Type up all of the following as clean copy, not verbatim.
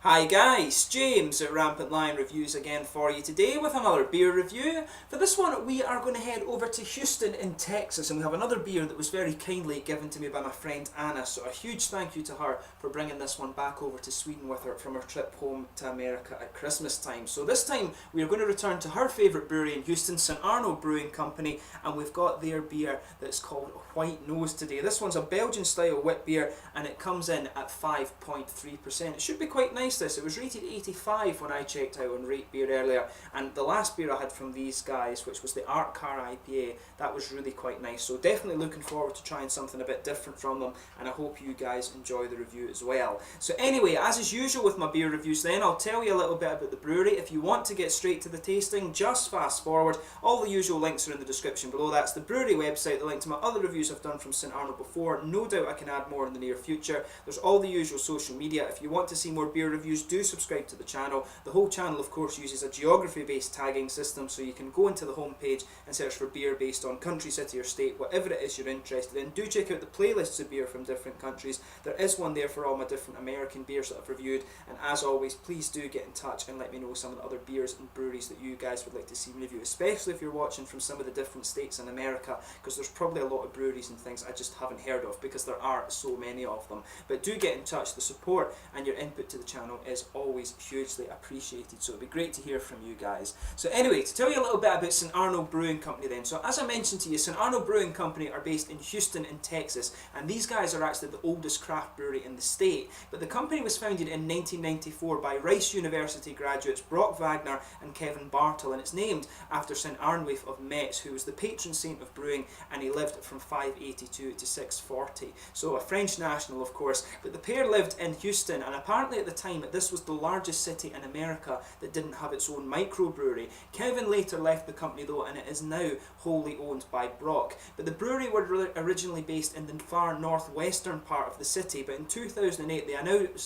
Hi guys, James at Rampant Lion Reviews again for you today with another beer review. For this one we are going to head over to Houston in Texas, and we have another beer that was very kindly given to me by my friend Anna, so a huge thank you to her for bringing this one back over to Sweden with her from her trip home to America at Christmas time. So this time we are going to return to her favourite brewery in Houston, St. Arnold Brewing Company, and we've got their beer that's called White Nose today. This one's a Belgian style wit beer and it comes in at 5.3%. It should be quite nice this. It was rated 85 when I checked out on Rate Beer earlier, and the last beer I had from these guys, which was the Art Car IPA, that was really quite nice. So definitely looking forward to trying something a bit different from them, and I hope you guys enjoy the review as well. So anyway, as is usual with my beer reviews then, I'll tell you a little bit about the brewery. If you want to get straight to the tasting, just fast forward. All the usual links are in the description below. That's the brewery website, the link to my other reviews I've done from St. Arnold before. No doubt I can add more in the near future. There's all the usual social media. If you want to see more beer reviews, do subscribe to the channel. The whole channel of course uses a geography based tagging system, so you can go into the home page and search for beer based on country, city or state, whatever it is you're interested in. Do check out the playlists of beer from different countries. There is one there for all my different American beers that I've reviewed, and as always please do get in touch and let me know some of the other beers and breweries that you guys would like to see me review, especially if you're watching from some of the different states in America, because there's probably a lot of breweries and things I just haven't heard of because there are so many of them. But do get in touch. The support and your input to the channel is always hugely appreciated, so it'd be great to hear from you guys. So anyway, to tell you a little bit about St. Arnold Brewing Company then. So as I mentioned to you, St. Arnold Brewing Company are based in Houston in Texas, and these guys are actually the oldest craft brewery in the state. But the company was founded in 1994 by Rice University graduates Brock Wagner and Kevin Bartle, and it's named after St. Arnulf of Metz, who was the patron saint of brewing, and he lived from 582 to 640. So a French national of course, but the pair lived in Houston, and apparently at the time this was the largest city in America that didn't have its own microbrewery. Kevin later left the company though, and it is now wholly owned by Brock. But the brewery were originally based in the far northwestern part of the city, but in 2008 they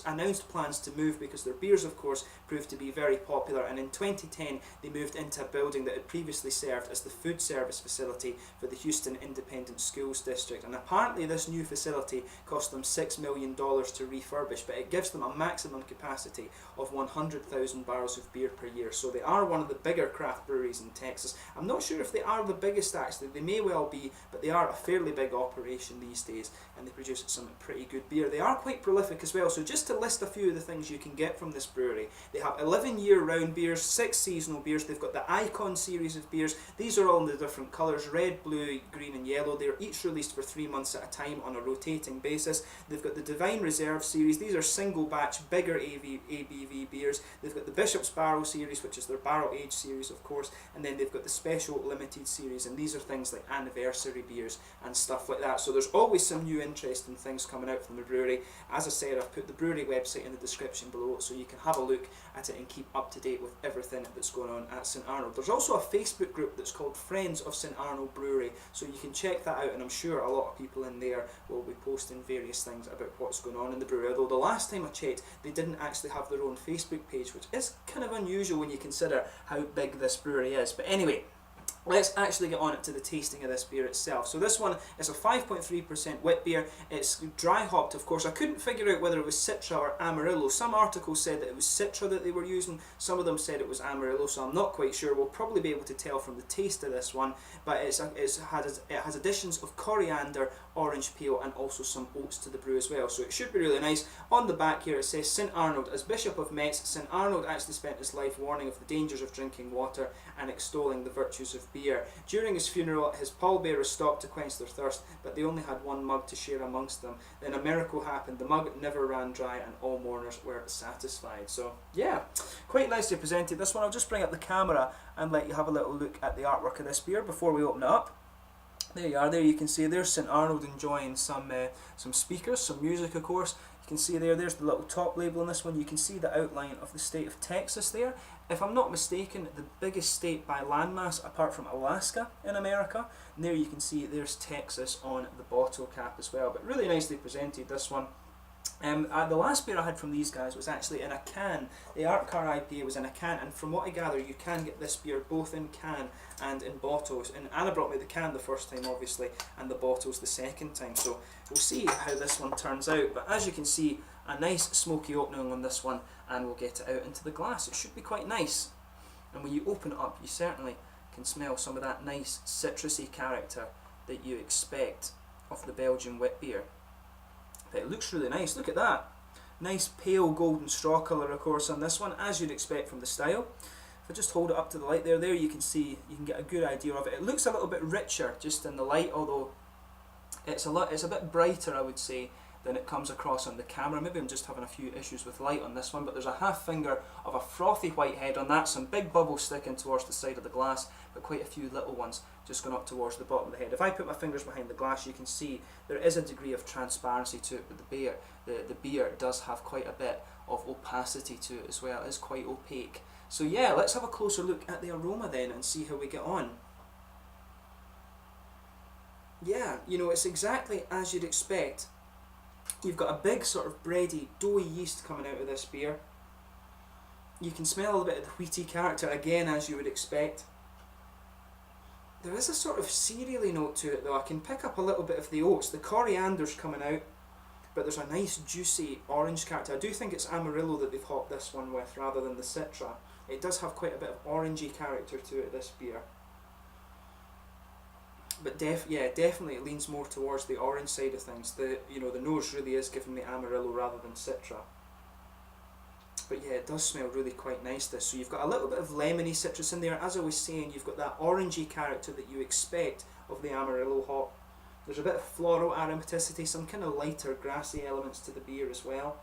announced plans to move because their beers of course proved to be very popular, and in 2010 they moved into a building that had previously served as the food service facility for the Houston Independent Schools District, and apparently this new facility cost them $6 million to refurbish, but it gives them a maximum capacity of 100,000 barrels of beer per year. So they are one of the bigger craft breweries in Texas. I'm not sure if they are the biggest actually, they may well be, but they are a fairly big operation these days, and they produce some pretty good beer. They are quite prolific as well, so just to list a few of the things you can get from this brewery, they have 11 year-round beers, 6 seasonal beers, they've got the Icon series of beers. These are all in the different colours, red, blue, green and yellow. They're each released for 3 months at a time on a rotating basis. They've got the Divine Reserve series. These are single batch, bigger ABV beers. They've got the Bishop's Barrel series, which is their barrel aged series of course, and then they've got the Special Limited series, and these are things like anniversary beers and stuff like that. So there's always some new interesting things coming out from the brewery. As I said, I've put the brewery website in the description below so you can have a look at it and keep up to date with everything that's going on at St. Arnold. There's also a Facebook group that's called Friends of St. Arnold Brewery, so you can check that out, and I'm sure a lot of people in there will be posting various things about what's going on in the brewery, although the last time I checked they didn't actually have their own Facebook page, which is kind of unusual when you consider how big this brewery is. But anyway, let's actually get on to the tasting of this beer itself. So this one is a 5.3% wit beer. It's dry hopped of course. I couldn't figure out whether it was Citra or Amarillo. Some articles said that it was Citra that they were using, some of them said it was Amarillo, so I'm not quite sure. We'll probably be able to tell from the taste of this one, but it has additions of coriander, orange peel and also some oats to the brew as well, so it should be really nice. On the back here it says St. Arnold, as Bishop of Metz, St. Arnold actually spent his life warning of the dangers of drinking water and extolling the virtues of beer. During his funeral his pallbearers stopped to quench their thirst, but they only had one mug to share amongst them. Then a miracle happened, the mug never ran dry and all mourners were satisfied. So yeah, quite nicely presented this one. I'll just bring up the camera and let you have a little look at the artwork of this beer before we open it up. There you are, there you can see there's St. Arnold enjoying some speakers, some music of course. You can see there's the little top label on this one. You can see the outline of the state of Texas there. If I'm not mistaken, the biggest state by landmass apart from Alaska in America. And there you can see there's Texas on the bottle cap as well, but really nicely presented this one. The last beer I had from these guys was actually in a can. The Art Car IPA was in a can, and from what I gather you can get this beer both in can and in bottles. And Anna brought me the can the first time obviously, and the bottles the second time, so we'll see how this one turns out. But as you can see, a nice smoky opening on this one, and we'll get it out into the glass. It should be quite nice. And when you open it up, you certainly can smell some of that nice citrusy character that you expect of the Belgian wit beer. But it looks really nice. Look at that. Nice pale golden straw colour, of course, on this one, as you'd expect from the style. If I just hold it up to the light there, you can see, you can get a good idea of it. It looks a little bit richer just in the light, although it's a bit brighter, I would say, than it comes across on the camera. Maybe I'm just having a few issues with light on this one, but there's a half finger of a frothy white head on that, some big bubbles sticking towards the side of the glass, but quite a few little ones just going up towards the bottom of the head. If I put my fingers behind the glass, you can see there is a degree of transparency to it, but the beer does have quite a bit of opacity to it as well. It is quite opaque. So yeah, let's have a closer look at the aroma then and see how we get on. Yeah, you know, it's exactly as you'd expect. You've got a big sort of bready, doughy yeast coming out of this beer. You can smell a little bit of the wheaty character again, as you would expect. There is a sort of cereally note to it though. I can pick up a little bit of the oats. The coriander's coming out, but there's a nice juicy orange character. I do think it's Amarillo that they've hopped this one with rather than the Citra. It does have quite a bit of orangey character to it, this beer. But definitely it leans more towards the orange side of things. The nose really is giving me Amarillo rather than Citra. But yeah, it does smell really quite nice, this. So you've got a little bit of lemony citrus in there. As I was saying, you've got that orangey character that you expect of the Amarillo hop. There's a bit of floral aromaticity, some kind of lighter grassy elements to the beer as well.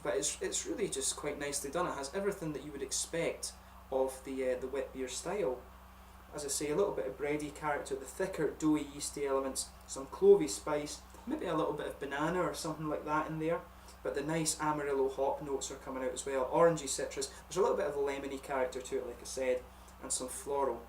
But it's really just quite nicely done. It has everything that you would expect of the wit beer style. As I say, a little bit of bready character, the thicker doughy yeasty elements, some clovey spice, maybe a little bit of banana or something like that in there. But the nice Amarillo hop notes are coming out as well. Orangey citrus. There's a little bit of a lemony character to it, like I said, and some floral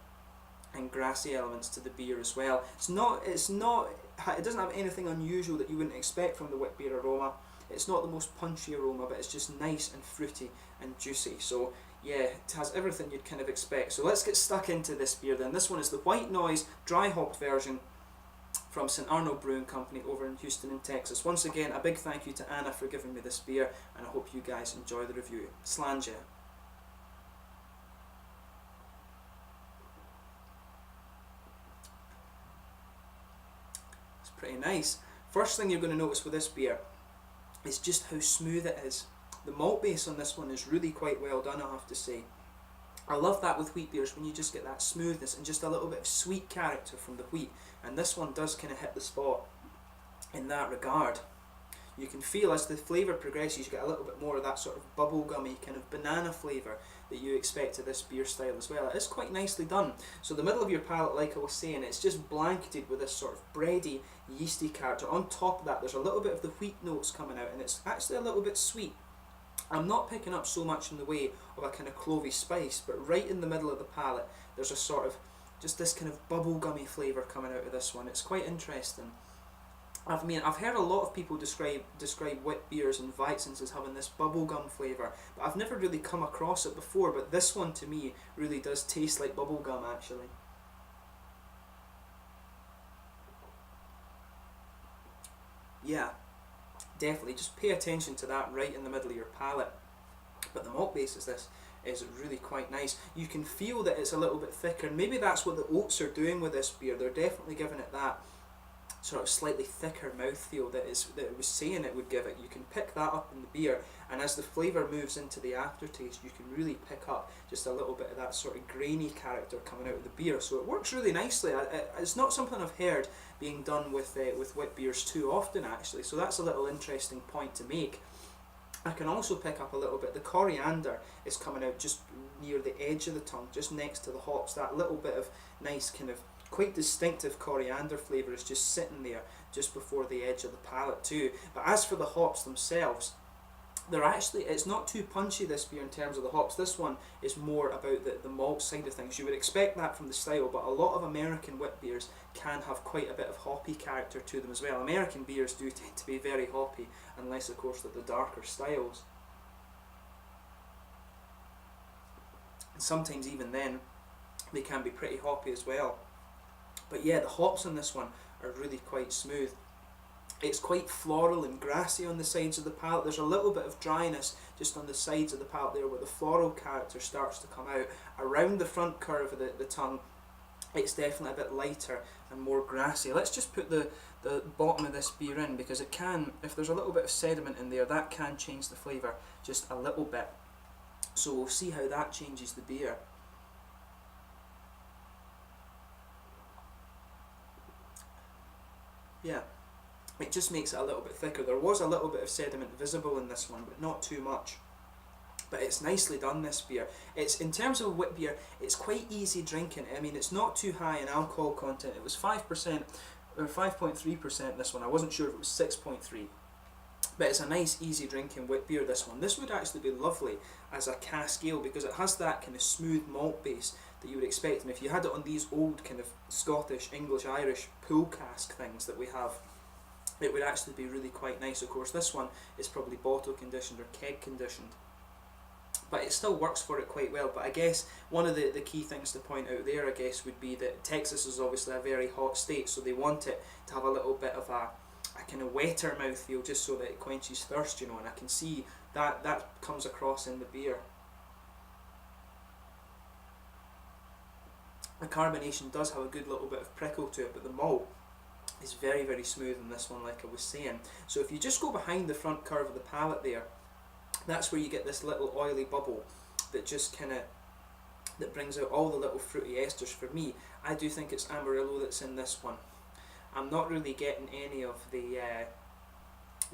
and grassy elements to the beer as well. It doesn't have anything unusual that you wouldn't expect from the wit beer aroma. It's not the most punchy aroma, but it's just nice and fruity and juicy. So yeah, it has everything you'd kind of expect. So let's get stuck into this beer then. This one is the White Noise dry hopped version from St. Arnold Brewing Company over in Houston in Texas. Once again, a big thank you to Anna for giving me this beer, and I hope you guys enjoy the review. Slàinte. It's pretty nice. First thing you're going to notice with this beer is just how smooth it is. The malt base on this one is really quite well done, I have to say. I love that with wheat beers, when you just get that smoothness and just a little bit of sweet character from the wheat, and this one does kind of hit the spot in that regard. You can feel as the flavour progresses, you get a little bit more of that sort of bubblegummy kind of banana flavour that you expect to this beer style as well. It is quite nicely done. So the middle of your palate, like I was saying, it's just blanketed with this sort of bready, yeasty character. On top of that, there's a little bit of the wheat notes coming out, and it's actually a little bit sweet. I'm not picking up so much in the way of a kind of clovey spice, but right in the middle of the palate, there's a sort of, just this kind of bubblegummy flavour coming out of this one. It's quite interesting. I've heard a lot of people describe wit beers and Weizens as having this bubblegum flavour, but I've never really come across it before, but this one to me really does taste like bubblegum actually. Yeah, definitely, just pay attention to that right in the middle of your palate. But the malt base is really quite nice. You can feel that it's a little bit thicker, and maybe that's what the oats are doing with this beer. They're definitely giving it that sort of slightly thicker mouthfeel that it was saying it would give it. You can pick that up in the beer, and as the flavour moves into the aftertaste, you can really pick up just a little bit of that sort of grainy character coming out of the beer. So it works really nicely. It's not something I've heard being done with wit beers too often actually, so that's a little interesting point to make. I can also pick up a little bit, the coriander is coming out just near the edge of the tongue, just next to the hops. That little bit of nice kind of quite distinctive coriander flavour is just sitting there just before the edge of the palate too. But as for the hops themselves, it's not too punchy, this beer, in terms of the hops. This one is more about the malt side of things. You would expect that from the style, but a lot of American wit beers can have quite a bit of hoppy character to them as well. American beers do tend to be very hoppy, unless of course they're the darker styles. And sometimes even then, they can be pretty hoppy as well. But yeah, the hops on this one are really quite smooth. It's quite floral and grassy on the sides of the palate. There's a little bit of dryness just on the sides of the palate there where the floral character starts to come out. Around the front curve of the tongue, it's definitely a bit lighter and more grassy. Let's just put the bottom of this beer in, because it can, if there's a little bit of sediment in there, that can change the flavour just a little bit. So we'll see how that changes the beer. Yeah, it just makes it a little bit thicker. There was a little bit of sediment visible in this one, but not too much. But it's nicely done, this beer. It's, in terms of wit beer, it's quite easy drinking. I mean, it's not too high in alcohol content. It was 5%, or 5.3% this one. I wasn't sure if it was 6.3. But it's a nice, easy drinking wit beer, this one. This would actually be lovely as a cask ale, because it has that kind of smooth malt base that you would expect. And if you had it on these old kind of Scottish, English, Irish pool cask things that we have, it would actually be really quite nice. Of course, this one is probably bottle conditioned or keg conditioned, but it still works for it quite well. But I guess one of the key things to point out there, I guess, would be that Texas is obviously a very hot state, so they want it to have a little bit of a kind of wetter mouthfeel, just so that it quenches thirst, you know, and I can see that comes across in the beer. The carbonation does have a good little bit of prickle to it, but the malt is very, very smooth in this one, like I was saying. So if you just go behind the front curve of the palate there, that's where you get this little oily bubble that just kind of, that brings out all the little fruity esters. For me, I do think it's Amarillo that's in this one. I'm not really getting any of the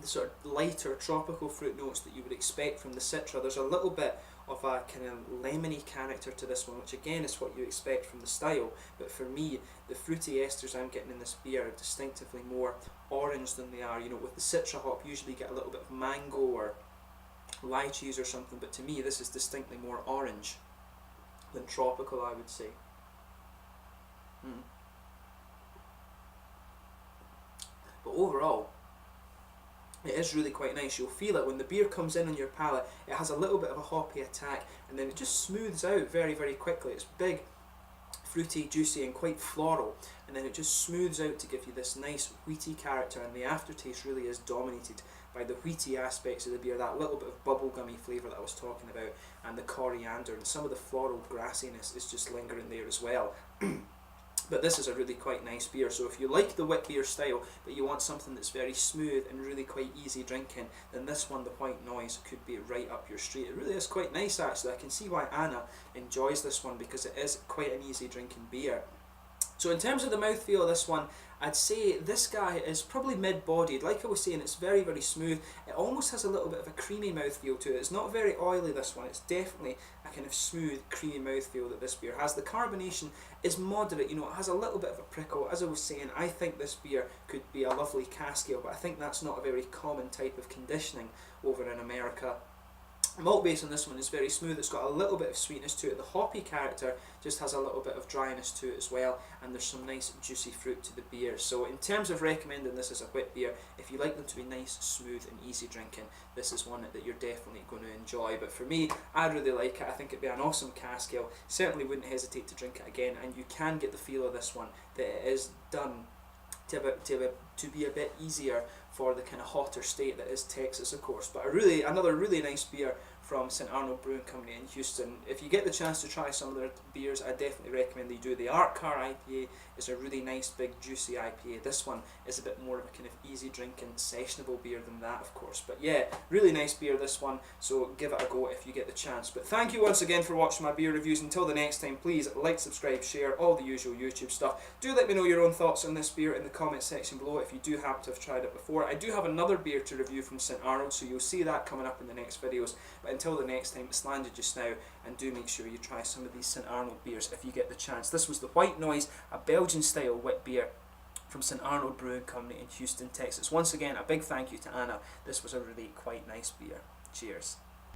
sort of lighter tropical fruit notes that you would expect from the Citra. There's a little bit of a kind of lemony character to this one, which again is what you expect from the style. But for me, the fruity esters I'm getting in this beer are distinctively more orange than they are. You know, with the Citra hop, you usually get a little bit of mango or lychees or something, but to me this is distinctly more orange than tropical, I would say. But overall, it is really quite nice. You'll feel it when the beer comes in on your palate. It has a little bit of a hoppy attack, and then it just smooths out very, very quickly. It's big, fruity, juicy, and quite floral, and then it just smooths out to give you this nice wheaty character, and the aftertaste really is dominated by the wheaty aspects of the beer, that little bit of bubblegummy flavour that I was talking about, and the coriander, and some of the floral grassiness is just lingering there as well. But this is a really quite nice beer, so if you like the wit beer style, but you want something that's very smooth and really quite easy drinking, then this one, the White Noise, could be right up your street. It really is quite nice, actually. I can see why Anna enjoys this one, because it is quite an easy drinking beer. So in terms of the mouthfeel of this one, I'd say this guy is probably mid-bodied. Like I was saying, it's very, very smooth. It almost has a little bit of a creamy mouthfeel to it. It's not very oily, this one. It's definitely a kind of smooth, creamy mouthfeel that this beer has. The carbonation is moderate, you know, it has a little bit of a prickle. As I was saying, I think this beer could be a lovely cask ale, but I think that's not a very common type of conditioning over in America. Malt base on this one is very smooth. It's got a little bit of sweetness to it. The hoppy character just has a little bit of dryness to it as well, and there's some nice juicy fruit to the beer. So in terms of recommending this as a wit beer, if you like them to be nice, smooth and easy drinking, this is one that you're definitely going to enjoy. But for me, I really like it. I think it'd be an awesome cask ale. Certainly wouldn't hesitate to drink it again, and you can get the feel of this one that it is done to be a bit easier for the kind of hotter state that is Texas, of course. But another really nice beer from St. Arnold Brewing Company in Houston. If you get the chance to try some of their beers, I definitely recommend that you do. The Art Car IPA is a really nice, big, juicy IPA. This one is a bit more of a kind of easy drinking, sessionable beer than that, of course. But yeah, really nice beer, this one, so give it a go if you get the chance. But thank you once again for watching my beer reviews. Until the next time, please like, subscribe, share, all the usual YouTube stuff. Do let me know your own thoughts on this beer in the comment section below if you do happen to have tried it before. I do have another beer to review from St. Arnold, so you'll see that coming up in the next videos. But until the next time, it's landed just now, and do make sure you try some of these St. Arnold beers if you get the chance. This was the White Noise, a Belgian style wit beer from St. Arnold Brewing Company in Houston, Texas. Once again, a big thank you to Anna. This was a really quite nice beer. Cheers.